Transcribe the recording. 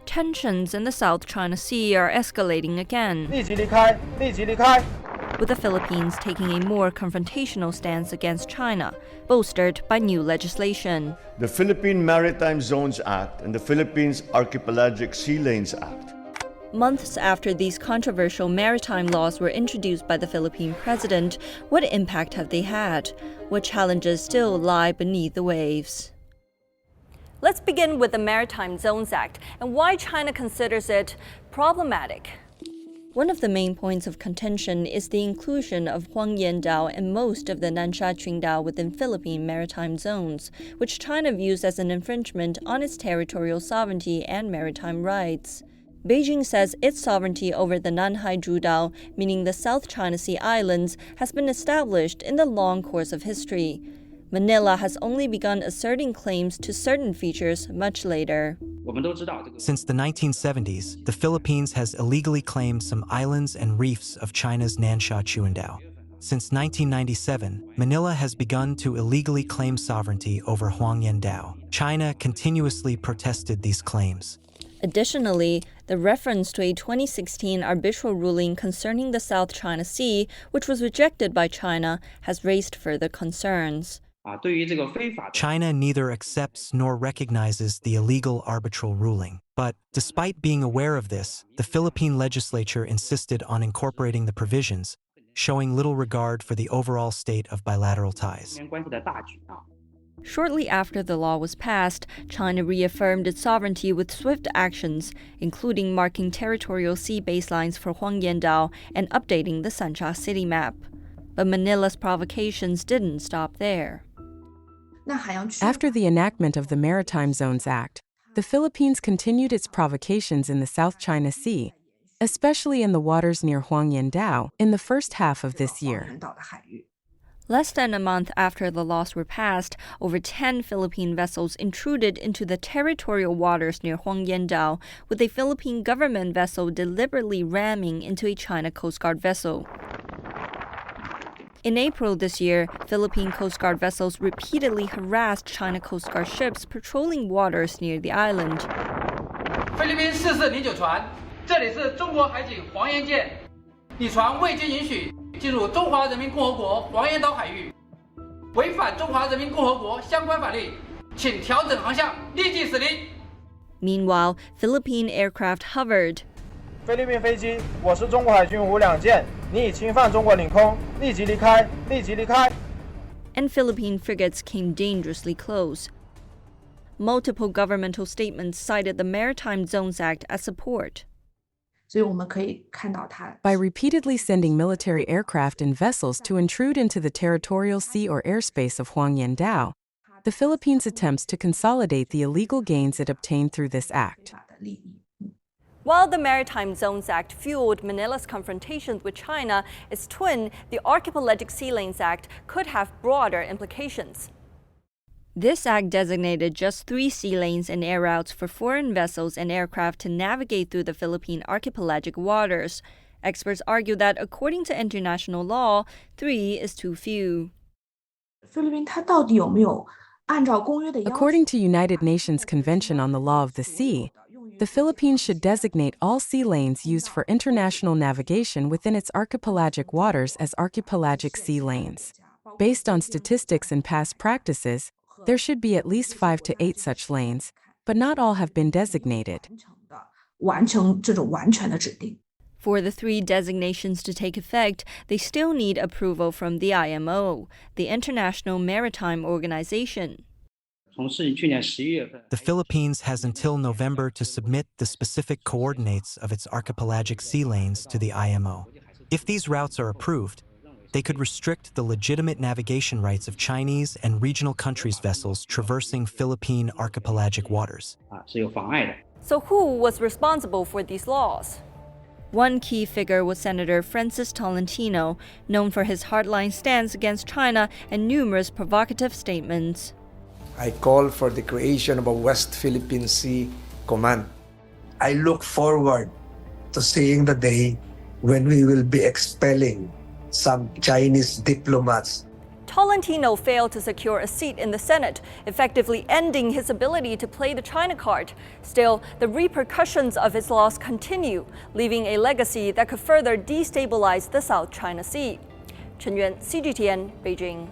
Tensions in the South China Sea are escalating again, 立即离开，立即离开。 with the Philippines taking a more confrontational stance against China, bolstered by new legislation. The Philippine Maritime Zones Act and the Philippines Archipelagic Sea Lanes Act. Months after these controversial maritime laws were introduced by the Philippine president, what impact have they had? What challenges still lie beneath the waves? Let's begin with the Maritime Zones Act and why China considers it problematic. One of the main points of contention is the inclusion of Huangyan Dao and most of the Nansha Qingdao within Philippine maritime zones, which China views as an infringement on its territorial sovereignty and maritime rights. Beijing says its sovereignty over the Nanhai Zhudao, meaning the South China Sea islands, has been established in the long course of history. Manila has only begun asserting claims to certain features much later. Since the 1970s, the Philippines has illegally claimed some islands and reefs of China's Nansha Qingdao. Since 1997, Manila has begun to illegally claim sovereignty over Huangyan Dao. China continuously protested these claims. Additionally, the reference to a 2016 arbitral ruling concerning the South China Sea, which was rejected by China, has raised further concerns. China neither accepts nor recognizes the illegal arbitral ruling. But despite being aware of this, the Philippine legislature insisted on incorporating the provisions, showing little regard for the overall state of bilateral ties. Shortly after the law was passed, China reaffirmed its sovereignty with swift actions, including marking territorial sea baselines for Huangyan Dao and updating the Sansha city map. But Manila's provocations didn't stop there. After the enactment of the Maritime Zones Act, the Philippines continued its provocations in the South China Sea, especially in the waters near Huangyan Dao, in the first half of this year. Less than a month after the laws were passed, over 10 Philippine vessels intruded into the territorial waters near Huangyan Dao, with a Philippine government vessel deliberately ramming into a China Coast Guard vessel. In April this year, Philippine Coast Guard vessels repeatedly harassed China Coast Guard ships patrolling waters near the island. 菲律宾4409船，这里是中国海警黄岩舰，你船未经允许进入中华人民共和国黄岩岛海域，违反中华人民共和国相关法律，请调整航向，立即驶离。 Meanwhile, Philippine aircraft hovered. 菲律宾飞机，我是中国海军五两舰，你已侵犯中国领空，立即离开，立即离开。 And Philippine frigates came dangerously close. Multiple governmental statements cited the Maritime Zones Act as support. By repeatedly sending military aircraft and vessels to intrude into the territorial sea or airspace of Huangyan Dao, the Philippines attempts to consolidate the illegal gains it obtained through this act. While the Maritime Zones Act fueled Manila's confrontations with China, its twin, the Archipelagic Sea Lanes Act, could have broader implications. This act designated just 3 sea lanes and air routes for foreign vessels and aircraft to navigate through the Philippine archipelagic waters. Experts argue that, according to international law, 3 is too few. According to United Nations Convention on the Law of the Sea, the Philippines should designate all sea lanes used for international navigation within its archipelagic waters as archipelagic sea lanes. Based on statistics and past practices, there should be at least 5 to 8 such lanes, but not all have been designated. For the 3 designations to take effect, they still need approval from the IMO, the International Maritime Organization. The Philippines has until November to submit the specific coordinates of its archipelagic sea lanes to the IMO. If these routes are approved, they could restrict the legitimate navigation rights of Chinese and regional countries' vessels traversing Philippine archipelagic waters. So who was responsible for these laws? One key figure was Senator Francis Tolentino, known for his hardline stance against China and numerous provocative statements. I call for the creation of a West Philippine Sea Command. I look forward to seeing the day when we will be expelling some Chinese diplomats. Tolentino failed to secure a seat in the Senate, effectively ending his ability to play the China card. Still, the repercussions of his loss continue, leaving a legacy that could further destabilize the South China Sea. Chen Yuan, CGTN, Beijing.